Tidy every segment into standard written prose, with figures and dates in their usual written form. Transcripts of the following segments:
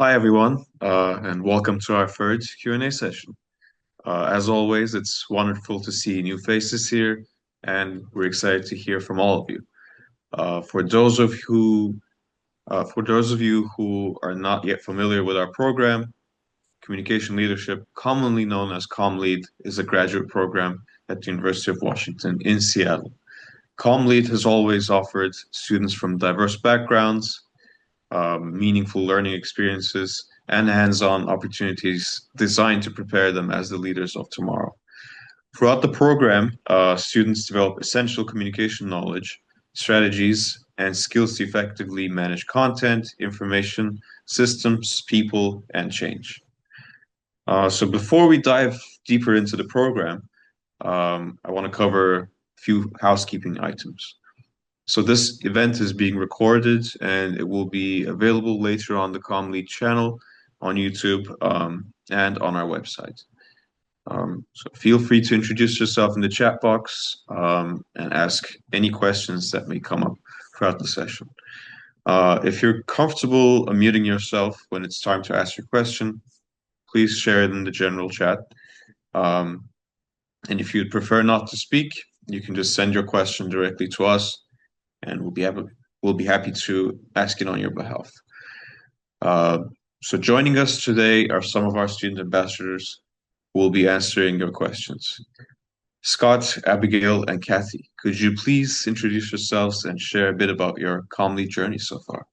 Hi, everyone, and welcome to our third Q&A session. As always, it's wonderful to see new faces here, and we're excited to hear from all of you. Uh, for those of who, for those of you who are not yet familiar with our program, Communication Leadership, commonly known as Comm Lead, is a graduate program at the University of Washington in Seattle. Comm Lead has always offered students from diverse backgrounds meaningful learning experiences, and hands-on opportunities designed to prepare them as the leaders of tomorrow. Throughout the program, students develop essential communication knowledge, strategies, and skills to effectively manage content, information, systems, people, and change. So before we dive deeper into the program, I want to cover a few housekeeping items. So this event is being recorded and it will be available later on the CommLead channel on YouTube and on our website. So feel free to introduce yourself in the chat box and ask any questions that may come up throughout the session. If you're comfortable muting yourself when it's time to ask your question, please share it in the general chat. And if you'd prefer not to speak, you can just send your question directly to us and we'll be happy to ask it on your behalf. Uh, so joining us today are some of our student ambassadors who will be answering your questions. Scott, Abigail, and Kathy, could you please introduce yourselves and share a bit about your Comly journey so far?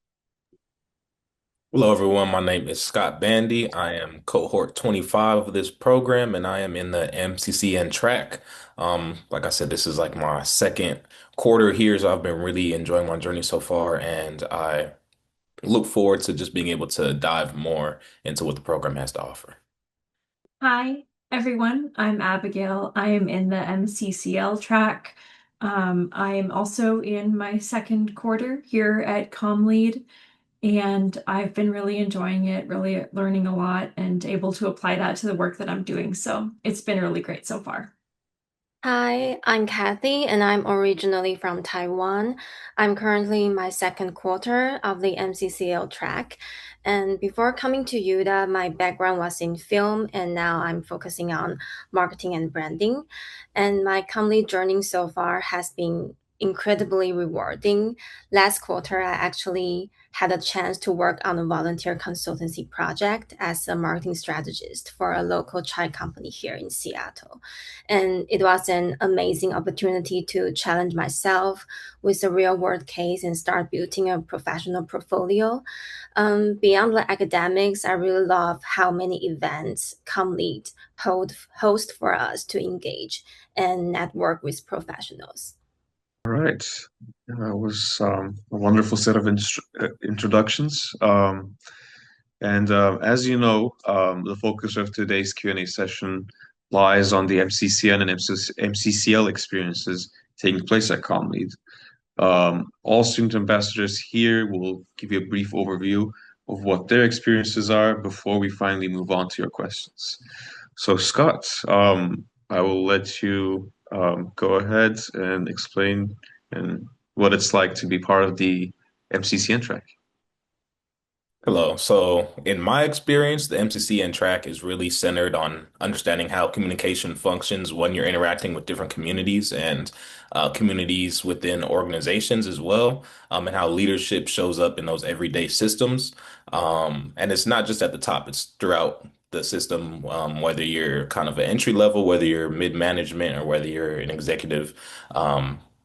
Hello, everyone. My name is Scott Bandy. I am cohort 25 of this program, and I am in the MCCN track. Like I said, this is like my second quarter here, so I've been really enjoying my journey so far, and I look forward to just being able to dive more into what the program has to offer. Hi, everyone. I'm Abigail. I am in the MCCL track. I am also in my second quarter here at Comm Lead, and I've been really enjoying it, really learning a lot, and able to apply that to the work that I'm doing. So it's been really great so far. Hi, I'm Kathy, and I'm originally from Taiwan. I'm currently in my second quarter of the MCCL track. And before coming to UTA, my background was in film, and now I'm focusing on marketing and branding. And my company journey so far has been incredibly rewarding. Last quarter, I actually had a chance to work on a volunteer consultancy project as a marketing strategist for a local chai company here in Seattle. And it was an amazing opportunity to challenge myself with a real world case and start building a professional portfolio. Beyond the academics, I really love how many events ComLead host for us to engage and network with professionals. All right. That was a wonderful set of introductions. And as you know, the focus of today's Q&A session lies on the MCCN and MCCL experiences taking place at CommLead. All student ambassadors here will give you a brief overview of what their experiences are before we finally move on to your questions. So, Scott, I will let you go ahead and explain and what it's like to be part of the MCCN track. Hello. So, in my experience, the MCCN track is really centered on understanding how communication functions when you're interacting with different communities and communities within organizations as well, and how leadership shows up in those everyday systems. And it's not just at the top, it's throughout the system, whether you're kind of an entry level, whether you're mid-management, or whether you're an executive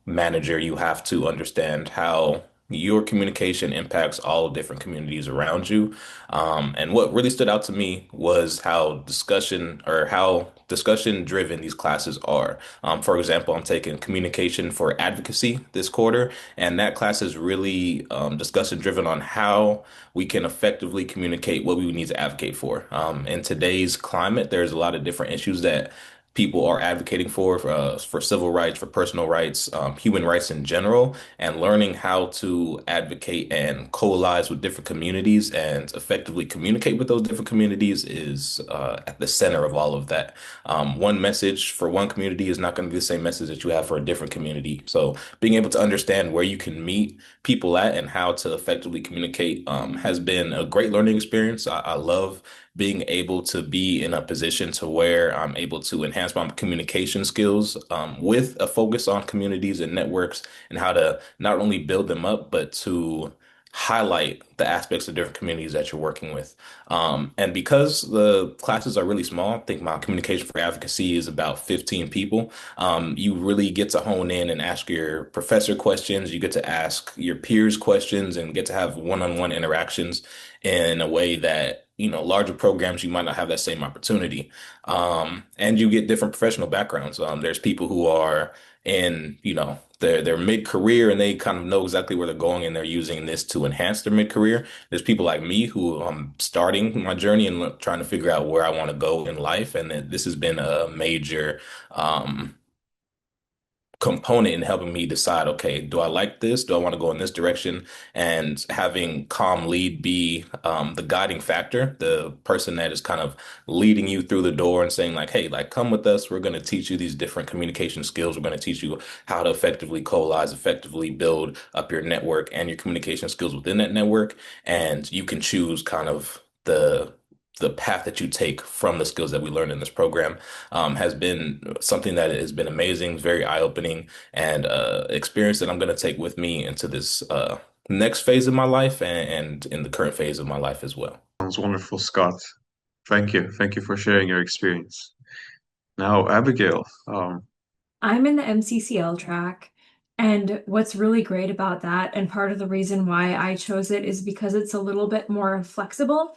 manager, you have to understand how your communication impacts all different communities around you. And what really stood out to me was how discussion driven these classes are. For example, I'm taking communication for advocacy this quarter, and that class is really discussion driven on how we can effectively communicate what we need to advocate for. In today's climate, there's a lot of different issues that people are advocating for civil rights, for personal rights, human rights in general, and learning how to advocate and coalesce with different communities and effectively communicate with those different communities is at the center of all of that. One message for one community is not going to be the same message that you have for a different community. So being able to understand where you can meet people at and how to effectively communicate has been a great learning experience. I love being able to be in a position to where I'm able to enhance my communication skills with a focus on communities and networks and how to not only build them up, but to highlight the aspects of different communities that you're working with. And because the classes are really small, I think my communication for advocacy is about 15 people. You really get to hone in and ask your professor questions. You get to ask your peers questions and get to have one-on-one interactions in a way that, larger programs, you might not have that same opportunity. And you get different professional backgrounds. There's people who are in, their mid-career and they kind of know exactly where they're going and they're using this to enhance their mid-career. There's people like me who I'm starting my journey and trying to figure out where I want to go in life. And this has been a major component in helping me decide, okay, do I like this? Do I want to go in this direction? And having Comm Lead be the guiding factor, the person that is kind of leading you through the door and saying like, hey, like come with us. We're going to teach you these different communication skills. We're going to teach you how to effectively coalesce, effectively build up your network and your communication skills within that network. And you can choose kind of the path that you take from the skills that we learned in this program has been something that has been amazing, very eye-opening, and experience that I'm going to take with me into this next phase of my life and in the current phase of my life as well. Sounds wonderful, Scott. Thank you. Thank you for sharing your experience. Now, Abigail, I'm in the MCCL track, and what's really great about that, and part of the reason why I chose it is because it's a little bit more flexible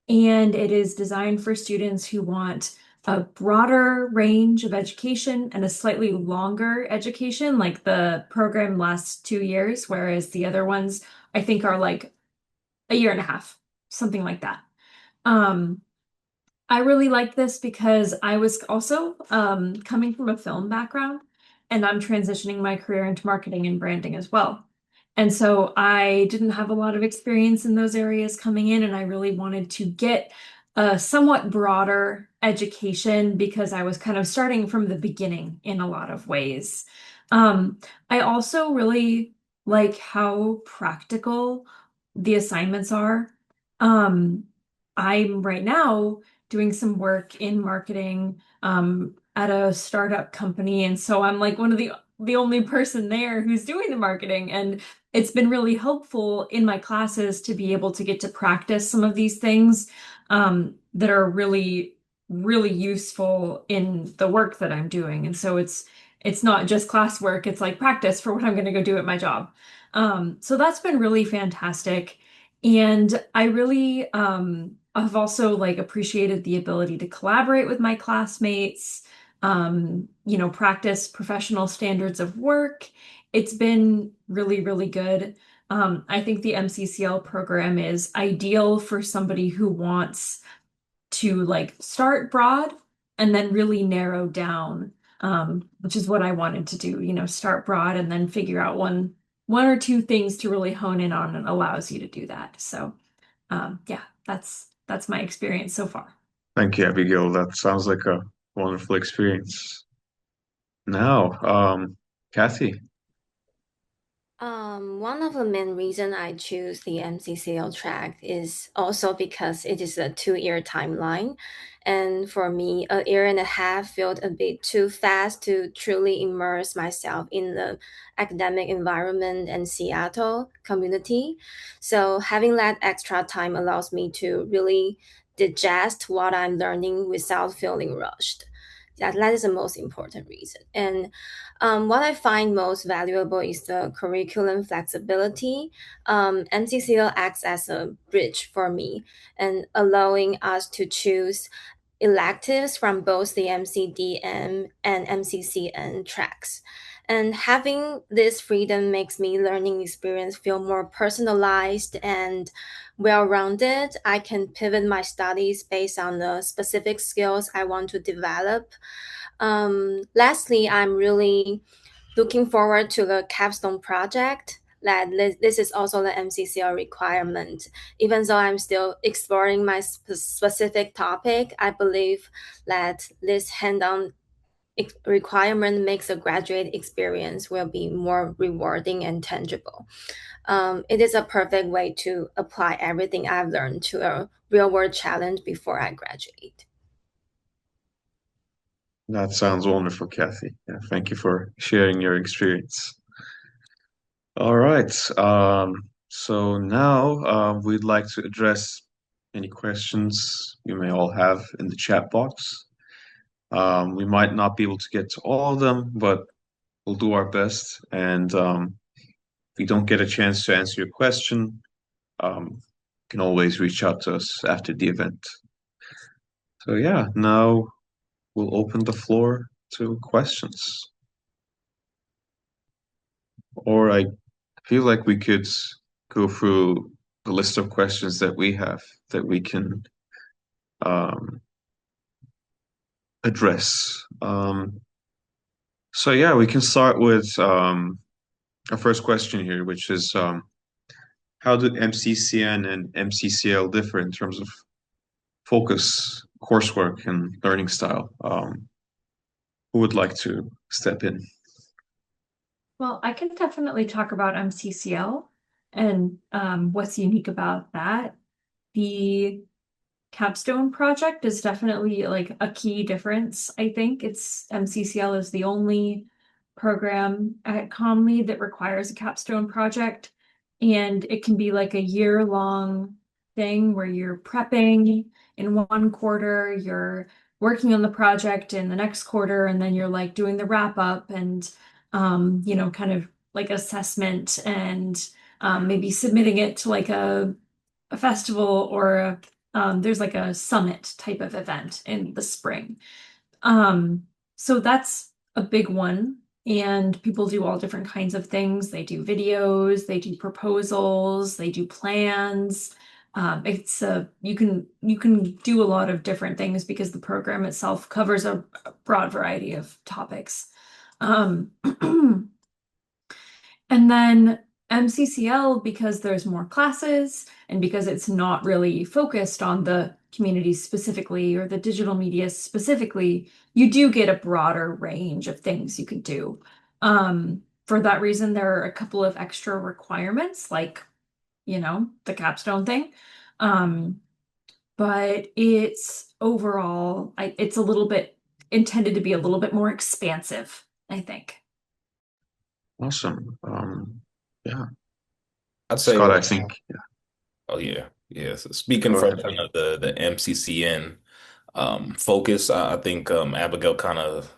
and it is designed for students who want a broader range of education and a slightly longer education. Like the program lasts 2 years, whereas the other ones I think are like a year and a half, something like that. Um, I really like this because I was also coming from a film background and I'm transitioning my career into marketing and branding as well. And so I didn't have a lot of experience in those areas coming in, and I really wanted to get a somewhat broader education because I was kind of starting from the beginning in a lot of ways. Um, I also really like how practical the assignments are. Um, I'm right now doing some work in marketing at a startup company. And so I'm like one of the only person there who's doing the marketing. And it's been really helpful in my classes to be able to get to practice some of these things that are really, really useful in the work that I'm doing. And so it's not just classwork, it's like practice for what I'm going to go do at my job. So that's been really fantastic. And I really I've also like appreciated the ability to collaborate with my classmates, practice professional standards of work. It's been really, really good. I think the MCCL program is ideal for somebody who wants to like start broad and then really narrow down, which is what I wanted to do, start broad and then figure out one or two things to really hone in on and allows you to do that. So yeah, that's my experience so far. thank you, Abigail. That sounds like a wonderful experience. Now, Kathy. One of the main reason I choose the MCCL track is also because it is a 2-year timeline. And for me, a year and a half felt a bit too fast to truly immerse myself in the academic environment and Seattle community. So having that extra time allows me to really digest what I'm learning without feeling rushed. That is the most important reason. And what I find most valuable is the curriculum flexibility. MCCL acts as a bridge for me and allowing us to choose electives from both the MCDM and MCCN tracks. And having this freedom makes me learning experience feel more personalized and well-rounded. I can pivot my studies based on the specific skills I want to develop. Lastly, I'm really looking forward to the capstone project. That this is also the MCCL requirement. Even though I'm still exploring my specific topic, I believe that this hand-on requirement makes a graduate experience will be more rewarding and tangible. It is a perfect way to apply everything I've learned to a real-world challenge before I graduate. That sounds wonderful, Kathy. Yeah, thank you for sharing your experience. All right. So now we'd like to address any questions you may all have in the chat box. We might not be able to get to all of them, but we'll do our best. And if we don't get a chance to answer your question, you can always reach out to us after the event. So yeah, now we'll open the floor to questions. Or I feel like we could go through the list of questions that we have that we can address. So yeah, we can start with our first question here, which is how do MCCN and MCCL differ in terms of focus, coursework, and learning style? Who would like to step in? Well, I can definitely talk about MCCL and what's unique about that. The capstone project is definitely like a key difference. I think it's MCCL is the only program at Comm Lead that requires a capstone project, and it can be like a year-long thing where you're prepping in one quarter, you're working on the project in the next quarter, and then you're like doing the wrap up and kind of like assessment and maybe submitting it to like a festival or there's like a summit type of event in the spring. So that's a big one. And people do all different kinds of things. They do videos, they do proposals, they do plans. It's a you can do a lot of different things because the program itself covers a broad variety of topics. Um, And then MCCL, because there's more classes and because it's not really focused on the community specifically or the digital media specifically, you do get a broader range of things you can do. For that reason, there are a couple of extra requirements, like, the capstone thing. But it's overall, it's a little bit intended to be a little bit more expansive, I think. Awesome. Yeah, I'd say, Scott, I think, yeah, oh yeah, yeah. So speaking go from ahead. kind of the MCCN focus, I think Abigail kind of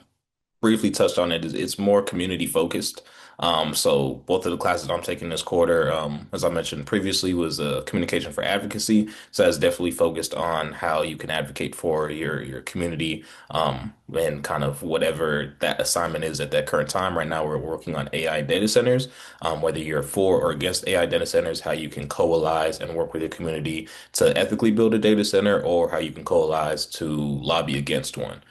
briefly touched on it. It's more community focused. So both of the classes I'm taking this quarter, as I mentioned previously, was communication for advocacy. So that's definitely focused on how you can advocate for your community, and kind of whatever that assignment is at that current time. Right now, we're working on AI data centers. Whether you're for or against AI data centers, how you can coalesce and work with your community to ethically build a data center, or how you can coalesce to lobby against one.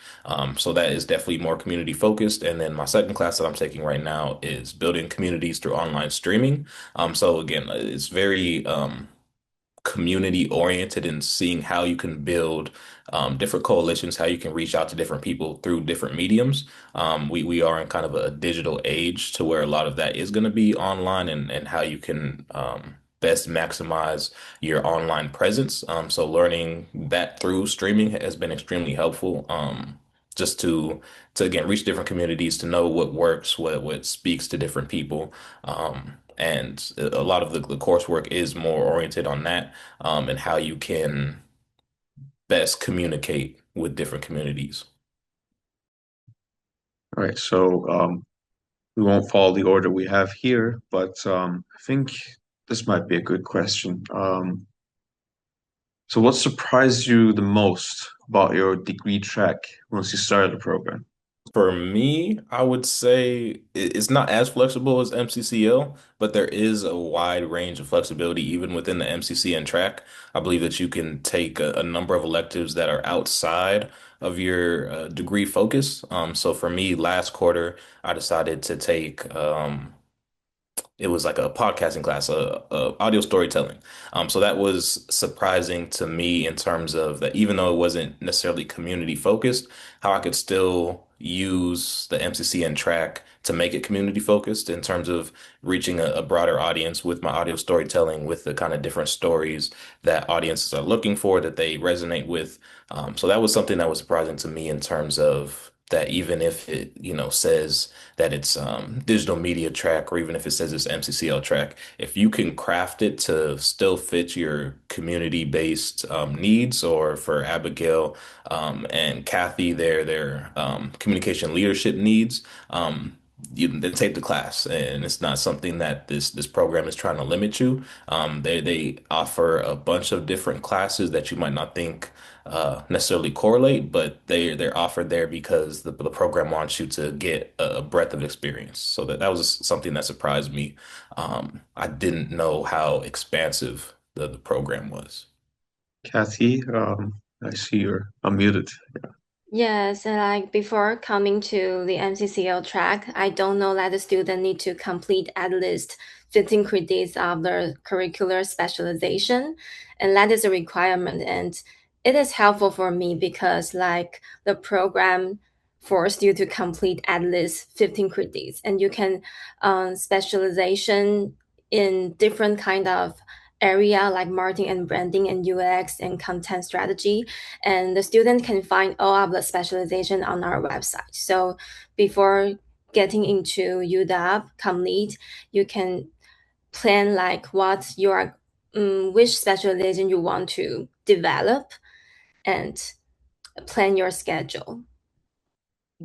So that is definitely more community focused. And then my second class that I'm taking right now is building communities through online streaming. So again, it's very community oriented and seeing how you can build different coalitions, how you can reach out to different people through different mediums. We are in kind of a digital age to where a lot of that is going to be online, and how you can best maximize your online presence. So learning that through streaming has been extremely helpful. Just to again reach different communities, to know what works, what speaks to different people. And a lot of the coursework is more oriented on that, and how you can best communicate with different communities. All right, so we won't follow the order we have here, but I think this might be a good question. So what surprised you the most about your degree track once you started the program? For me, I would say it's not as flexible as MCCL, but there is a wide range of flexibility even within the MCCN track. I believe that you can take a number of electives that are outside of your degree focus. So for me, last quarter, I decided to take it was like a podcasting class, audio storytelling. So that was surprising to me in terms of that, even though it wasn't necessarily community focused, how I could still use the MCCN track to make it community focused in terms of reaching a broader audience with my audio storytelling, with the kind of different stories that audiences are looking for, that they resonate with. So that was something that was surprising to me in terms of that, even if it, says that it's digital media track, or even if it says it's MCCL track, if you can craft it to still fit your community-based needs, or for Abigail and Kathy, their communication leadership needs, you then take the class, and it's not something that this program is trying to limit you. They offer a bunch of different classes that you might not think necessarily correlate, but they're offered there because the program wants you to get a breadth of experience. So that was something that surprised me. I didn't know how expansive the program was. Kathy, I see you're unmuted. Yes, and like before coming to the MCCL track, I don't know that the student need to complete at least 15 credits of the curricular specialization, and that is a requirement. And it is helpful for me because like the program forced you to complete at least 15 credits, and you can specialization in different kind of area like marketing and branding and UX and content strategy, and the student can find all of the specialization on our website. So before getting into UW Comm Lead, you can plan like what your which specialization you want to develop and plan your schedule.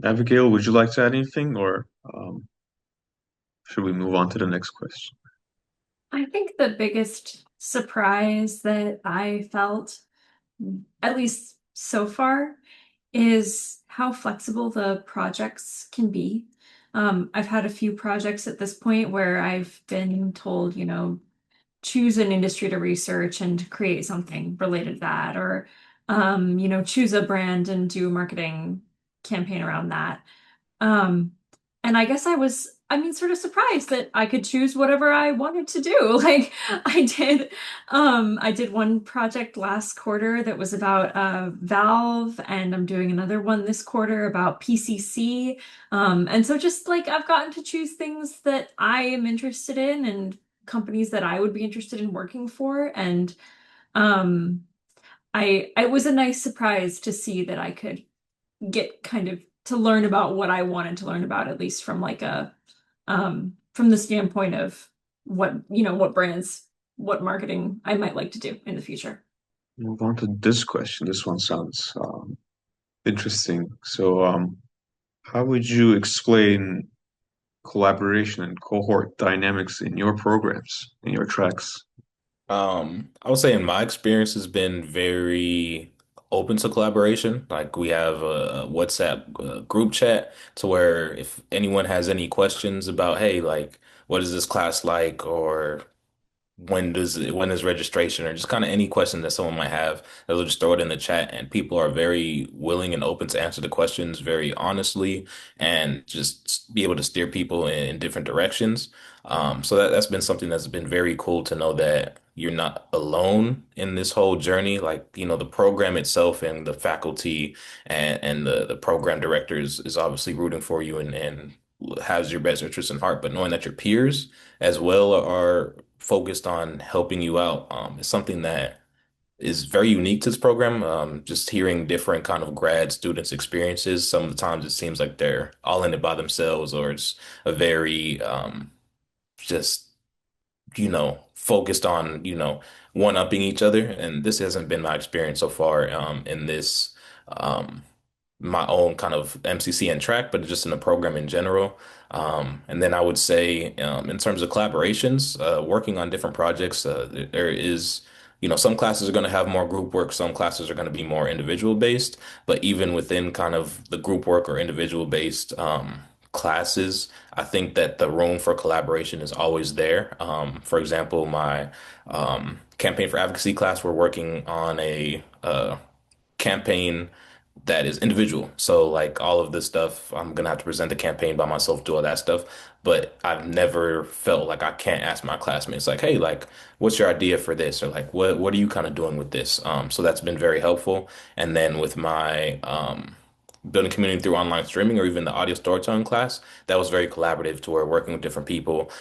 Abigail, would you like to add anything, or should we move on to the next question? I think the biggest surprise that I felt, at least so far, is how flexible the projects can be. I've had a few projects at this point where I've been told, choose an industry to research and create something related to that, or, choose a brand and do a marketing campaign around that. Um, and I guess sort of surprised that I could choose whatever I wanted to do. Like I did one project last quarter that was about Valve, and I'm doing another one this quarter about PCC. And so just like I've gotten to choose things that I am interested in and companies that I would be interested in working for. And um, it was a nice surprise to see that I could get kind of to learn about what I wanted to learn about, at least from like a from the standpoint of what brands, what marketing I might like to do in the future. Move on to this question. This one sounds interesting. So, how would you explain collaboration and cohort dynamics in your programs, in your tracks? I would say in my experience has been very open to collaboration. Like we have a WhatsApp group chat to where if anyone has any questions about, hey, like, what is this class like, or when is registration, or just kind of any question that someone might have, they'll just throw it in the chat, and people are very willing and open to answer the questions very honestly, and just be able to steer people in different directions. So that's been something that's been very cool to know that you're not alone in this whole journey. Like, the program itself and the faculty and the program directors is obviously rooting for you and has your best interest in heart, but knowing that your peers as well are focused on helping you out is something that is very unique to this program. Just hearing different kind of grad students' experiences, some of the times it seems like they're all in it by themselves, or it's a very just focused on one-upping each other. And this hasn't been my experience so far in this. Um, my own kind of MCCN track, but just in the program in general. And then I would say, in terms of collaborations, working on different projects, there is some classes are going to have more group work, some classes are going to be more individual based, but even within kind of the group work or individual based classes, I think that the room for collaboration is always there. For example, my campaign for advocacy class, we're working on a campaign that is individual. So like all of this stuff, I'm gonna have to present the campaign by myself, do all that stuff. But I've never felt like I can't ask my classmates, like, hey, like, what's your idea for this? Or like, what are you kind of doing with this? So that's been very helpful. And then with my building community through online streaming or even the audio storytelling class, that was very collaborative to where working with different people.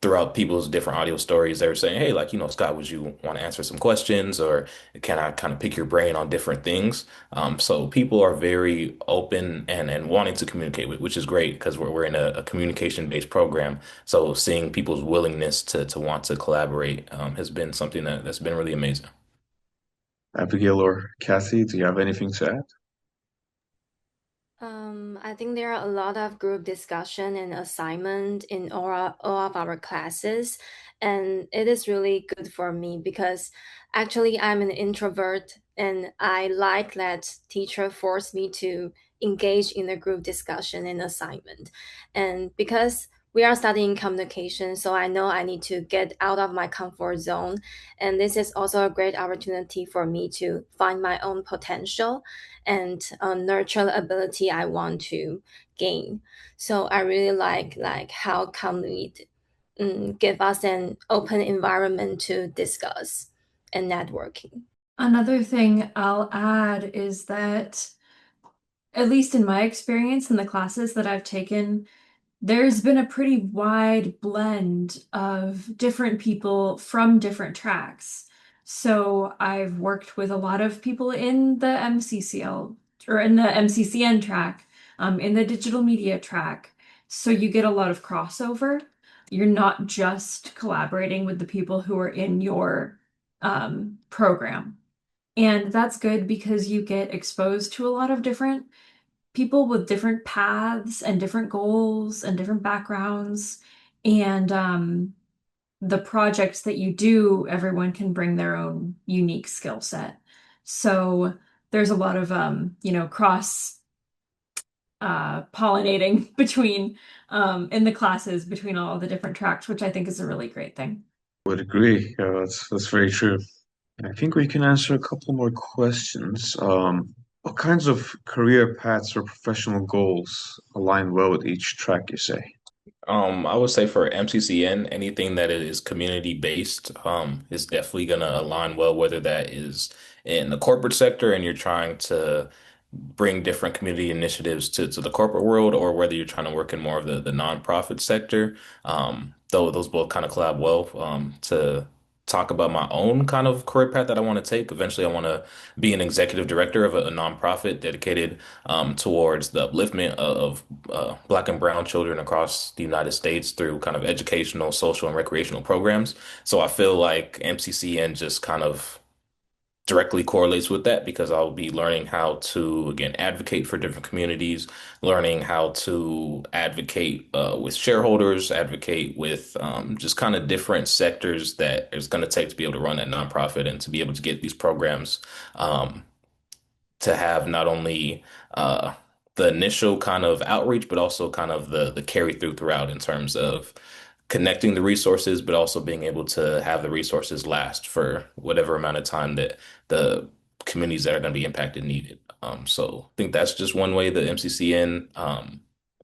Throughout people's different audio stories, they were saying, hey, like, Scott, would you want to answer some questions or can I kind of pick your brain on different things? So people are very open and wanting to communicate with, which is great because we're in a communication-based program. So seeing people's willingness to want to collaborate has been something that's been really amazing. Abigail or Kathy, do you have anything to add? I think there are a lot of group discussion and assignment in all of our classes, and it is really good for me because actually I'm an introvert and I like that teacher forced me to engage in the group discussion and assignment. And because we are studying communication, so I know I need to get out of my comfort zone. And this is also a great opportunity for me to find my own potential and nurture the ability I want to gain. So I really like how Comm Lead give us an open environment to discuss and networking. Another thing I'll add is that, at least in my experience in the classes that I've taken, there's been a pretty wide blend of different people from different tracks. So I've worked with a lot of people in the MCCL or in the MCCN track, in the digital media track. So you get a lot of crossover. You're not just collaborating with the people who are in your program. And that's good because you get exposed to a lot of different people with different paths and different goals and different backgrounds. And the projects that you do, everyone can bring their own unique skill set. So there's a lot of cross pollinating between in the classes between all the different tracks, which I think is a really great thing. Would agree. That's very true. I think we can answer a couple more questions. What kinds of career paths or professional goals align well with each track, you say? I would say for MCCN, anything that is community based, is definitely going to align well, whether that is in the corporate sector and you're trying to bring different community initiatives to the corporate world, or whether you're trying to work in more of the nonprofit sector. Though those both kind of collab well. To talk about my own kind of career path that I want to take. Eventually, I want to be an executive director of a nonprofit dedicated towards the upliftment of Black and Brown children across the United States through kind of educational, social, and recreational programs. So I feel like MCCN just kind of directly correlates with that because I'll be learning how to, again, advocate for different communities, learning how to advocate with shareholders, advocate with just kind of different sectors that it's going to take to be able to run that nonprofit and to be able to get these programs um, to have not only the initial kind of outreach, but also kind of the carry through throughout in terms of connecting the resources, but also being able to have the resources last for whatever amount of time that the communities that are going to be impacted needed. So I think that's just one way the MCCN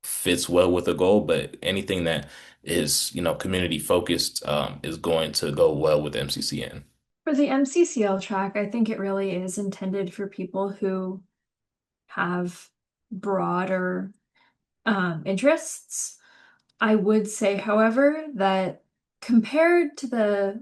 fits well with the goal, but anything that is, community focused is going to go well with MCCN. For the MCCL track, I think it really is intended for people who have broader interests. I would say, however, that compared to the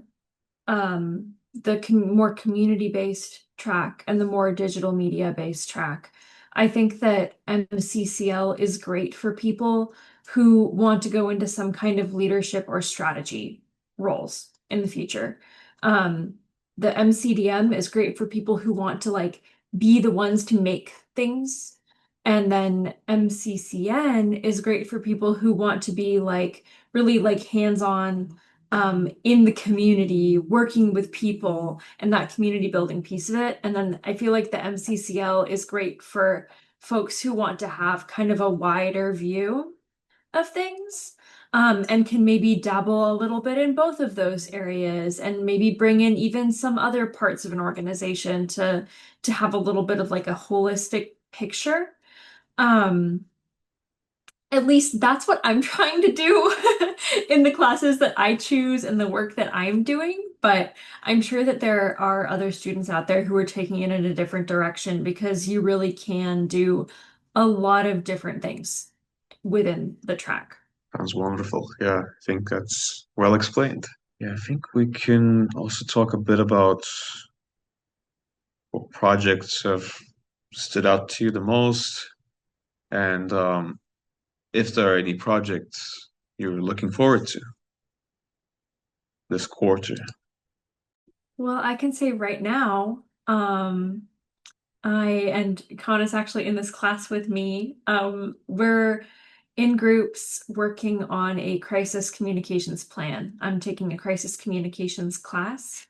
more community-based track and the more digital media-based track, I think that MCCL is great for people who want to go into some kind of leadership or strategy roles in the future. The MCDM is great for people who want to like be the ones to make things. And then MCCN is great for people who want to be like really like hands-on in the community, working with people, and that community building piece of it. And then I feel like the MCCL is great for folks who want to have kind of a wider view of things, and can maybe dabble a little bit in both of those areas and maybe bring in even some other parts of an organization to have a little bit of like a holistic picture. Um, at least that's what I'm trying to do in the classes that I choose and the work that I'm doing. But I'm sure that there are other students out there who are taking it in a different direction because you really can do a lot of different things within the track. Sounds wonderful. Yeah, I think that's well explained. Yeah, I think we can also talk a bit about what projects have stood out to you the most, and if there are any projects you're looking forward to this quarter. Well, I can say right now, I and Con is actually in this class with me. We're in groups working on a crisis communications plan. I'm taking a crisis communications class,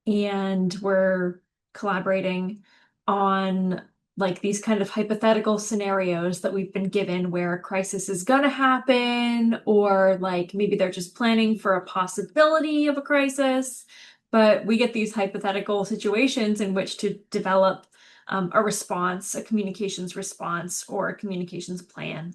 and we're collaborating on like these kind of hypothetical scenarios that we've been given where a crisis is gonna happen, or like maybe they're just planning for a possibility of a crisis. But we get these hypothetical situations in which to develop a response, a communications response, or a communications plan.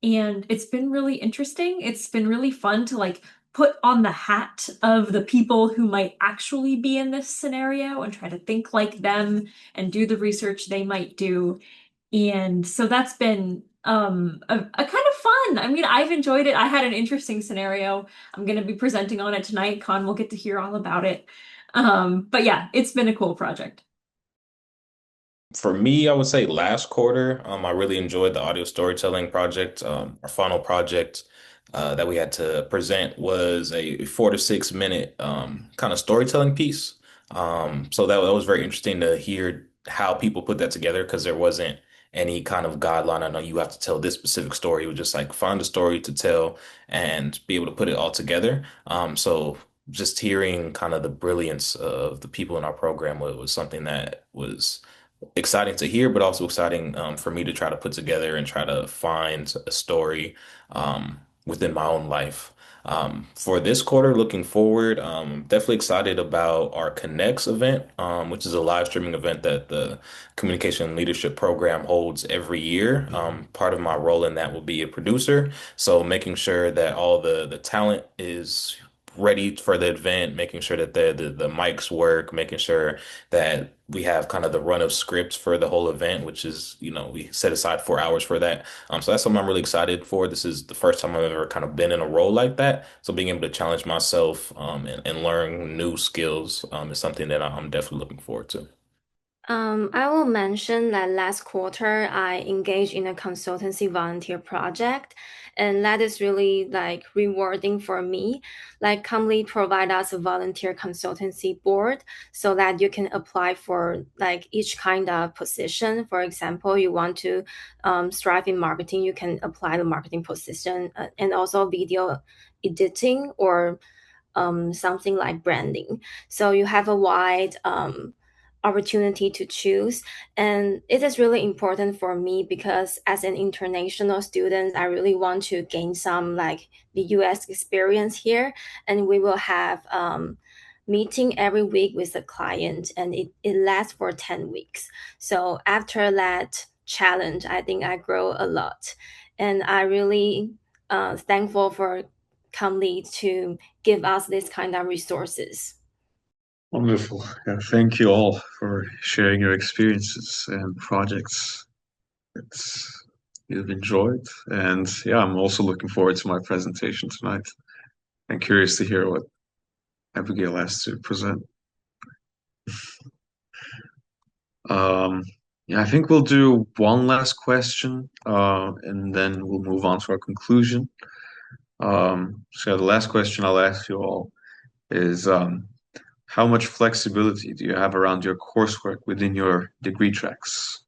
And it's been really interesting. It's been really fun to like put on the hat of the people who might actually be in this scenario and try to think like them and do the research they might do. And so that's been a kind of fun. I mean, I've enjoyed it. I had an interesting scenario. I'm going to be presenting on it tonight. Con will get to hear all about it. But yeah, it's been a cool project. For me, I would say last quarter, I really enjoyed the audio storytelling project. Our final project that we had to present was a 4 to 6 minute kind of storytelling piece. So that was very interesting to hear how people put that together because there wasn't any kind of guideline. I know you have to tell this specific story. It was just like find a story to tell and be able to put it all together. So just hearing kind of the brilliance of the people in our program was something that was exciting to hear, but also exciting for me to try to put together and try to find a story within my own life. For this quarter, looking forward, definitely excited about our Connects event, which is a live streaming event that the Communication Leadership Program holds every year. Part of my role in that will be a producer, so making sure that all the talent is ready for the event, making sure that the mics work, making sure that we have kind of the run of scripts for the whole event, which is, we set aside 4 hours for that. So that's something I'm really excited for. This is the first time I've ever kind of been in a role like that. So being able to challenge myself and learn new skills is something that I'm definitely looking forward to. I will mention that last quarter I engaged in a consultancy volunteer project, and that is really like rewarding for me. Like Comm Lead provide us a volunteer consultancy board so that you can apply for like each kind of position. For example, you want to strive in marketing, you can apply the marketing position, and also video editing or something like branding. So you have a wide opportunity to choose. And it is really important for me because as an international student, I really want to gain some like the US experience here. And we will have meeting every week with the client, and it lasts for 10 weeks. So after that challenge, I think I grow a lot. And I really thankful for Comm Lead to give us this kind of resources. Wonderful. Yeah, thank you all for sharing your experiences and projects that you've enjoyed. And yeah, I'm also looking forward to my presentation tonight and curious to hear what Abigail has to present. Um, yeah, I think we'll do one last question, and then we'll move on to our conclusion. So the last question I'll ask you all is, how much flexibility do you have around your coursework within your degree tracks?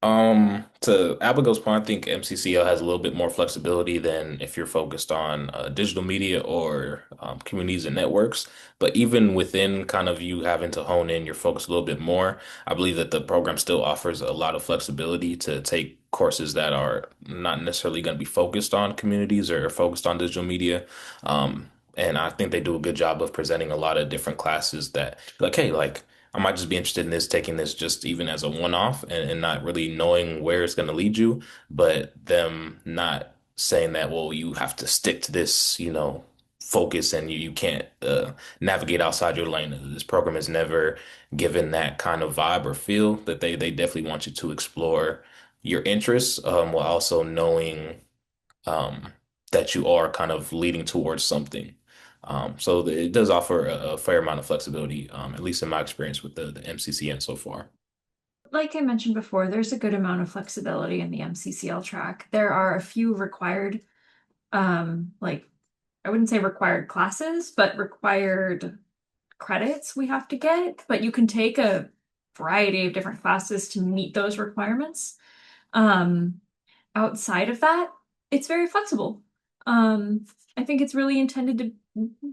To Abigail's point, I think MCCL has a little bit more flexibility than if you're focused on digital media or communities and networks. But even within kind of you having to hone in your focus a little bit more, I believe that the program still offers a lot of flexibility to take courses that are not necessarily going to be focused on communities or focused on digital media. And I think they do a good job of presenting a lot of different classes that, like, hey, like, I might just be interested in this, taking this just even as a one-off and not really knowing where it's going to lead you, but them not saying that, well, you have to stick to this, focus and you can't navigate outside your lane. This program has never given that kind of vibe or feel that they definitely want you to explore your interests while also knowing um, that you are kind of leading towards something. So it does offer a fair amount of flexibility, at least in my experience with the MCCN so far. Like I mentioned before, there's a good amount of flexibility in the MCCL track. There are a few required, like I wouldn't say required classes, but required credits we have to get, but you can take a variety of different classes to meet those requirements. Um, Outside of that, it's very flexible. I think it's really intended to,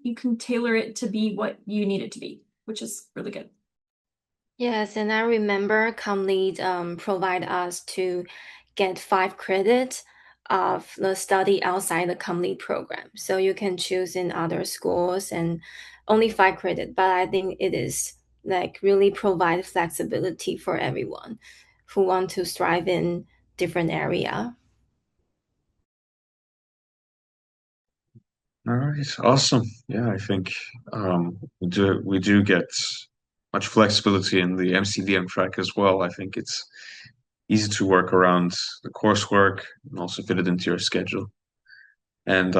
you can tailor it to be what you need it to be, which is really good. Yes, and I remember Comm Lead provide us to get 5 credits of the study outside the Comm Lead program. So you can choose in other schools and only 5 credits. But I think it is like really provide flexibility for everyone who want to strive in different area. All right, awesome. Yeah, I think we do get much flexibility in the MCDM track as well. I think it's easy to work around the coursework and also fit it into your schedule. And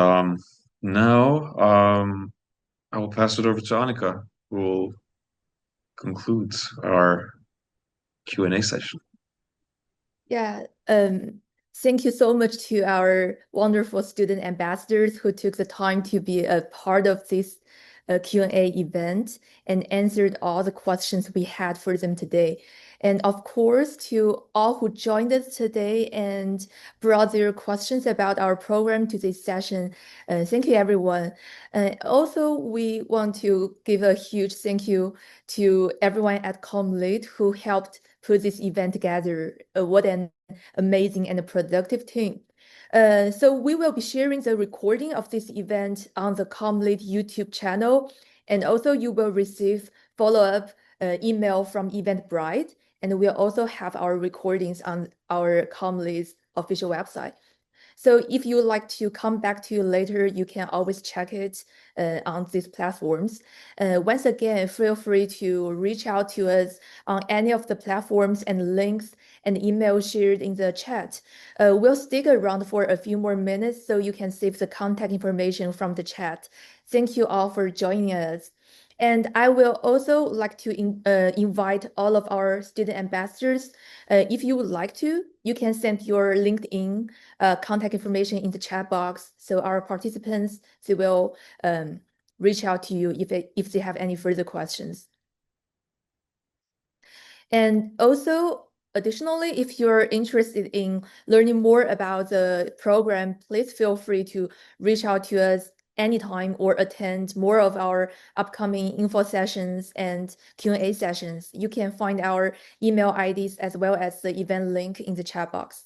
now I will pass it over to Annika, who will conclude our Q&A session. Yeah, thank you so much to our wonderful student ambassadors who took the time to be a part of this Q&A event and answered all the questions we had for them today. And of course, to all who joined us today and brought their questions about our program to this session, thank you, everyone. Also, we want to give a huge thank you to everyone at Comm Lead who helped put this event together. What an amazing and productive team. So we will be sharing the recording of this event on the Comm Lead YouTube channel, and also you will receive follow-up email from Eventbrite, and we'll also have our recordings on our Comm Lead's official website. So if you would like to come back to later, you can always check it on these platforms. Once again, feel free to reach out to us on any of the platforms and links and email shared in the chat. We'll stick around for a few more minutes so you can save the contact information from the chat. Thank you all for joining us. And I will also like to invite all of our student ambassadors. If you would like to, you can send your LinkedIn contact information in the chat box. So our participants, they will reach out to you if they have any further questions. And also, additionally, if you're interested in learning more about the program, please feel free to reach out to us anytime or attend more of our upcoming info sessions and Q&A sessions. You can find our email IDs as well as the event link in the chat box.